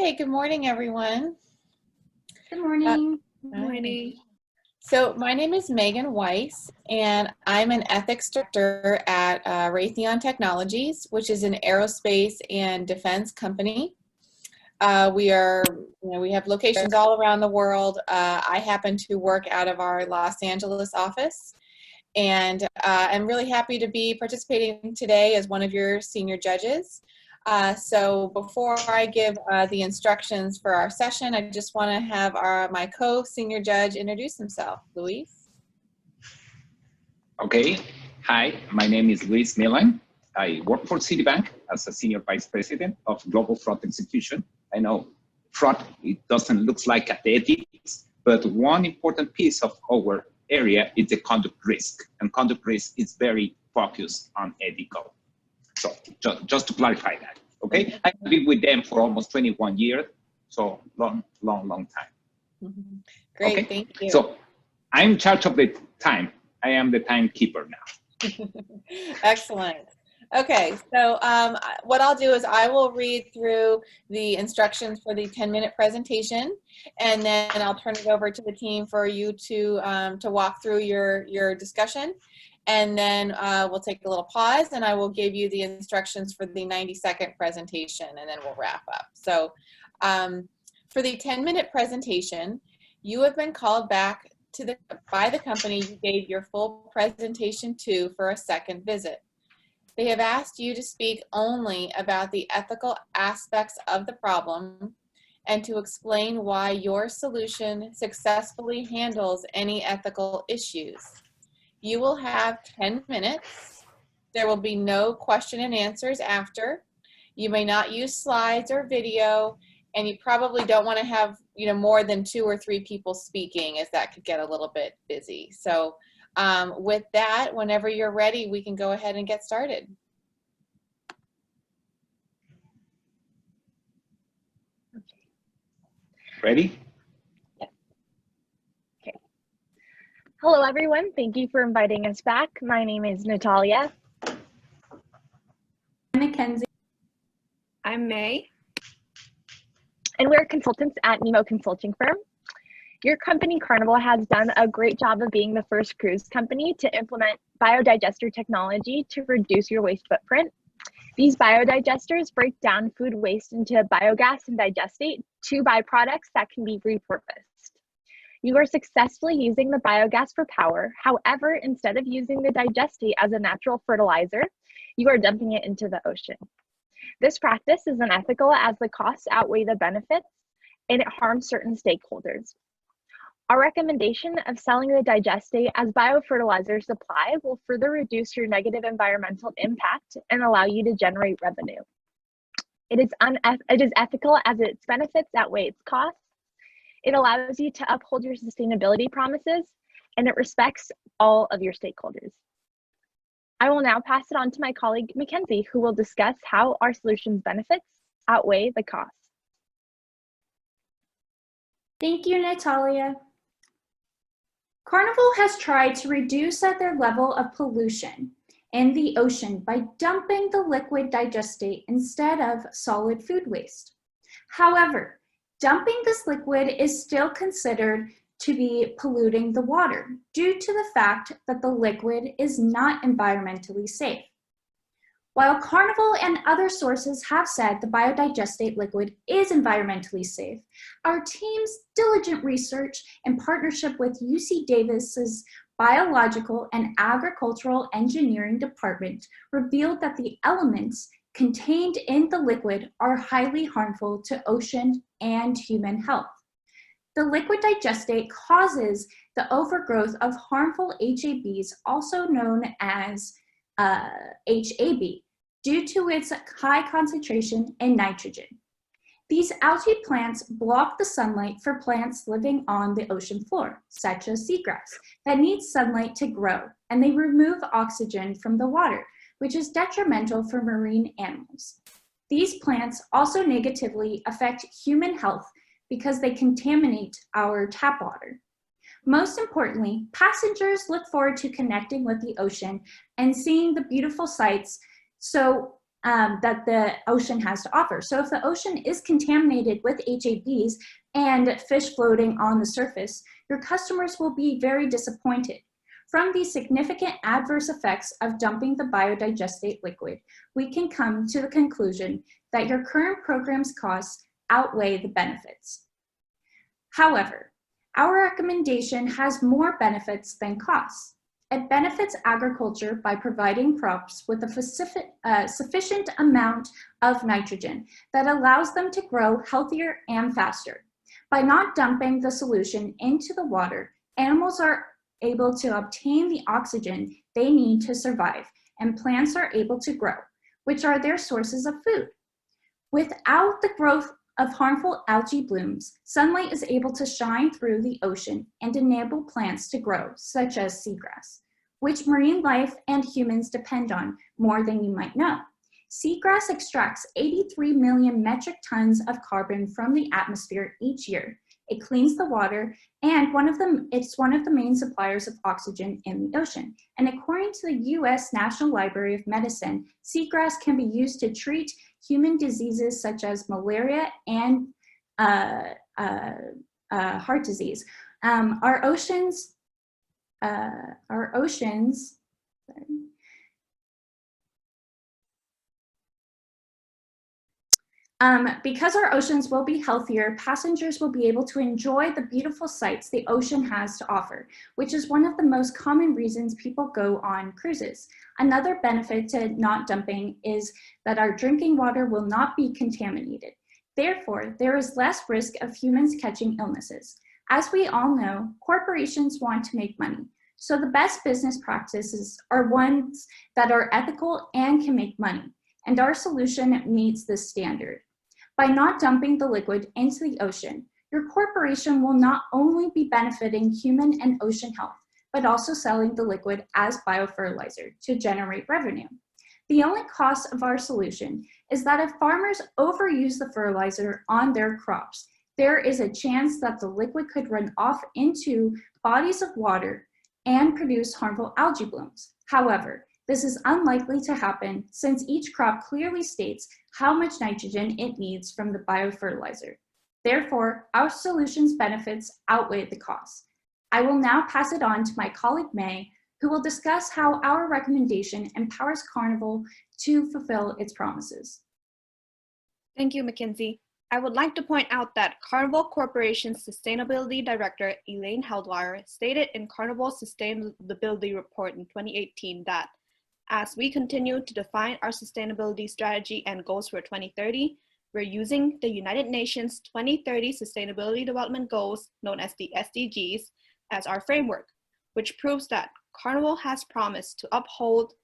Okay, good morning, everyone. Good morning. Good morning. So my name is Megan Weiss, and I'm an ethics director at Raytheon Technologies, which is an aerospace and defense company. We have locations all around the world. I happen to work out of our Los Angeles office, and I'm really happy to be participating today as one of your senior judges. So before I give the instructions for our session, I just want to have my co-senior judge introduce himself. Luis? Okay. Hi, my name is Luis Milan. I work for Citibank as a senior vice president of global fraud execution. I know fraud, it doesn't look like ethics, but one important piece of our area is the conduct risk, and conduct risk is very focused on ethical. So just to clarify that, okay? I've been with them for almost 21 years, so long time. Mm-hmm. Great, okay? Thank you. So I'm in charge of the time. I am the timekeeper now. Excellent. Okay, so what I'll do is I will read through the instructions for the 10-minute presentation, and then I'll turn it over to the team for you to walk through your discussion. And then we'll take a little pause, and I will give you the instructions for the 90-second presentation, and then we'll wrap up. So for the 10-minute presentation, you have been called back by the company you gave your full presentation to for a second visit. They have asked you to speak only about the ethical aspects of the problem and to explain why your solution successfully handles any ethical issues. You will have 10 minutes. There will be no question and answers after. You may not use slides or video, and you probably don't want to have more than 2 or 3 people speaking, as that could get a little bit busy. So with that, whenever you're ready, we can go ahead and get started. Ready? Hello, everyone. Thank you for inviting us back. My name is Natalia. I'm Mackenzie. I'm May. And we're consultants at Nemo consulting firm. Your company, Carnival, has done a great job of being the first cruise company to implement biodigester technology to reduce your waste footprint. These biodigesters break down food waste into biogas and digestate, 2 byproducts that can be repurposed. You are successfully using the biogas for power. However, instead of using the digestate as a natural fertilizer, you are dumping it into the ocean. This practice is unethical as the costs outweigh the benefits, and it harms certain stakeholders. Our recommendation of selling the digestate as biofertilizer supply will further reduce your negative environmental impact and allow you to generate revenue. It is ethical as its benefits outweigh its costs. It allows you to uphold your sustainability promises, and it respects all of your stakeholders. I will now pass it on to my colleague, Mackenzie, who will discuss how our solution's benefits outweigh the costs. Thank you, Natalia. Carnival has tried to reduce their level of pollution in the ocean by dumping the liquid digestate instead of solid food waste. However, dumping this liquid is still considered to be polluting the water due to the fact that the liquid is not environmentally safe. While Carnival and other sources have said the biodigestate liquid is environmentally safe, our team's diligent research in partnership with UC Davis's Biological and Agricultural Engineering Department revealed that the elements contained in the liquid are highly harmful to ocean and human health. The liquid digestate causes the overgrowth of harmful HABs, also known as HAB, due to its high concentration in nitrogen. These algae plants block the sunlight for plants living on the ocean floor, such as seagrass, that needs sunlight to grow, and they remove oxygen from the water, which is detrimental for marine animals. These plants also negatively affect human health because they contaminate our tap water. Most importantly, passengers look forward to connecting with the ocean and seeing the beautiful sights. So that the ocean has to offer. So if the ocean is contaminated with HABs and fish floating on the surface, your customers will be very disappointed. From these significant adverse effects of dumping the biodigestate liquid, we can come to the conclusion that your current program's costs outweigh the benefits. However, our recommendation has more benefits than costs. It benefits agriculture by providing crops with a sufficient amount of nitrogen that allows them to grow healthier and faster. By not dumping the solution into the water, animals are able to obtain the oxygen they need to survive, and plants are able to grow, which are their sources of food. Without the growth of harmful algae blooms, sunlight is able to shine through the ocean and enable plants to grow, such as seagrass, which marine life and humans depend on more than you might know. Seagrass extracts 83 million metric tons of carbon from the atmosphere each year. It cleans the water, and it's one of the main suppliers of oxygen in the ocean. And according to the US National Library of Medicine, seagrass can be used to treat human diseases such as malaria and heart disease. Our oceans, because our oceans will be healthier, passengers will be able to enjoy the beautiful sights the ocean has to offer, which is one of the most common reasons people go on cruises. Another benefit to not dumping is that our drinking water will not be contaminated. Therefore, there is less risk of humans catching illnesses. As we all know, corporations want to make money. So the best business practices are ones that are ethical and can make money. And our solution meets this standard. By not dumping the liquid into the ocean, your corporation will not only be benefiting human and ocean health, but also selling the liquid as biofertilizer to generate revenue. The only cost of our solution is that if farmers overuse the fertilizer on their crops, there is a chance that the liquid could run off into bodies of water and produce harmful algae blooms. However, this is unlikely to happen since each crop clearly states how much nitrogen it needs from the biofertilizer. Therefore, our solution's benefits outweigh the costs. I will now pass it on to my colleague May, who will discuss how our recommendation empowers Carnival to fulfill its promises. Thank you, Mackenzie. I would like to point out that Carnival Corporation's Sustainability Director, Elaine Heldwire, stated in Carnival's Sustainability Report in 2018 that as we continue to define our sustainability strategy and goals for 2030, we're using the United Nations 2030 Sustainability Development Goals, known as the SDGs, as our framework, which proves that Carnival has promised to uphold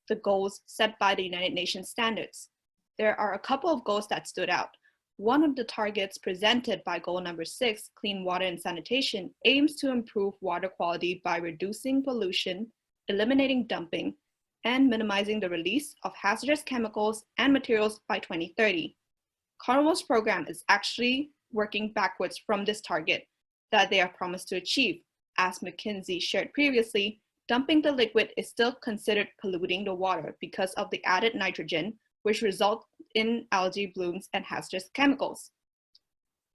the goals set by the United Nations standards. There are a couple of goals that stood out. One of the targets presented by goal number 6, clean water and sanitation, aims to improve water quality by reducing pollution, eliminating dumping, and minimizing the release of hazardous chemicals and materials by 2030. Carnival's program is actually working backwards from this target that they are promised to achieve. As Mackenzie shared previously, dumping the liquid is still considered polluting the water because of the added nitrogen, which results in algae blooms and hazardous chemicals.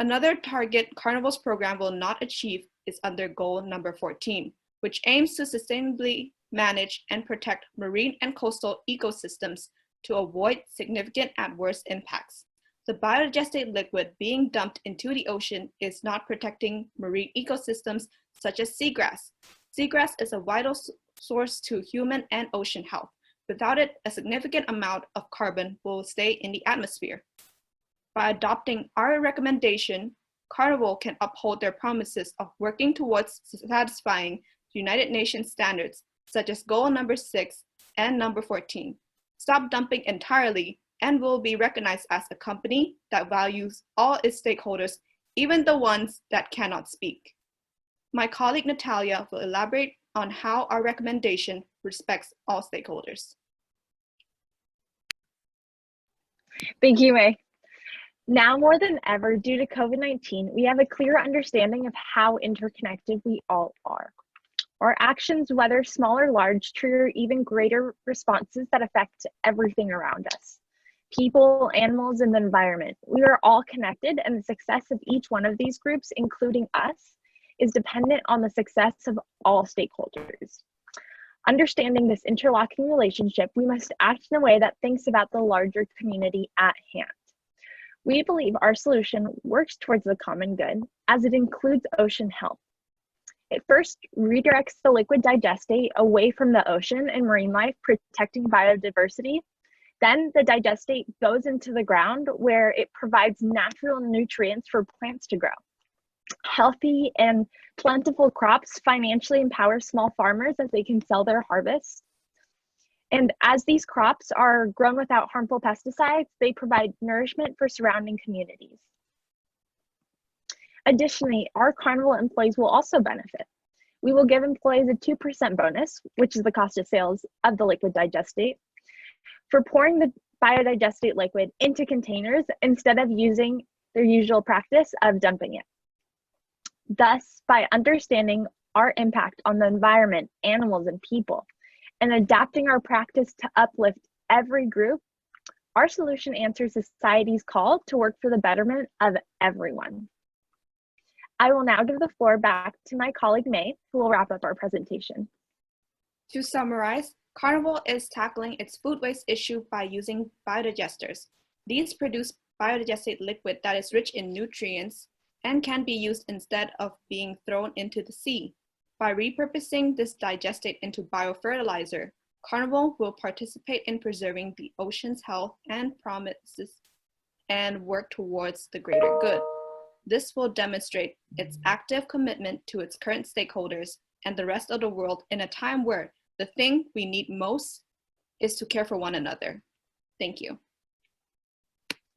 Another target Carnival's program will not achieve is under goal number 14, which aims to sustainably manage and protect marine and coastal ecosystems to avoid significant adverse impacts. The biodigestate liquid being dumped into the ocean is not protecting marine ecosystems such as seagrass. Seagrass is a vital source to human and ocean health. Without it, a significant amount of carbon will stay in the atmosphere. By adopting our recommendation, Carnival can uphold their promises of working towards satisfying United Nations standards, such as goal number 6 and number 14. Stop dumping entirely and will be recognized as a company that values all its stakeholders, even the ones that cannot speak. My colleague Natalia will elaborate on how our recommendation respects all stakeholders. Thank you, May. Now more than ever, due to COVID-19, we have a clear understanding of how interconnected we all are. Our actions, whether small or large, trigger even greater responses that affect everything around us. people, animals, and the environment. We are all connected, and the success of each one of these groups, including us, is dependent on the success of all stakeholders. Understanding this interlocking relationship, we must act in a way that thinks about the larger community at hand. We believe our solution works towards the common good as it includes ocean health. It first redirects the liquid digestate away from the ocean and marine life, protecting biodiversity. Then the digestate goes into the ground where it provides natural nutrients for plants to grow. Healthy and plentiful crops financially empower small farmers as they can sell their harvests. And as these crops are grown without harmful pesticides, they provide nourishment for surrounding communities. Additionally, our Carnival employees will also benefit. We will give employees a 2% bonus, which is the cost of sales of the liquid digestate, for pouring the biodigestate liquid into containers instead of using their usual practice of dumping it. Thus, by understanding our impact on the environment, animals, and people, and adapting our practice to uplift every group, our solution answers society's call to work for the betterment of everyone. I will now give the floor back to my colleague May, who will wrap up our presentation. To summarize, Carnival is tackling its food waste issue by using biodigesters. These produce biodigestate liquid that is rich in nutrients and can be used instead of being thrown into the sea. By repurposing this digestate into biofertilizer, Carnival will participate in preserving the ocean's health and promises and work towards the greater good. This will demonstrate its active commitment to its current stakeholders and the rest of the world in a time where the thing we need most is to care for one another. Thank you.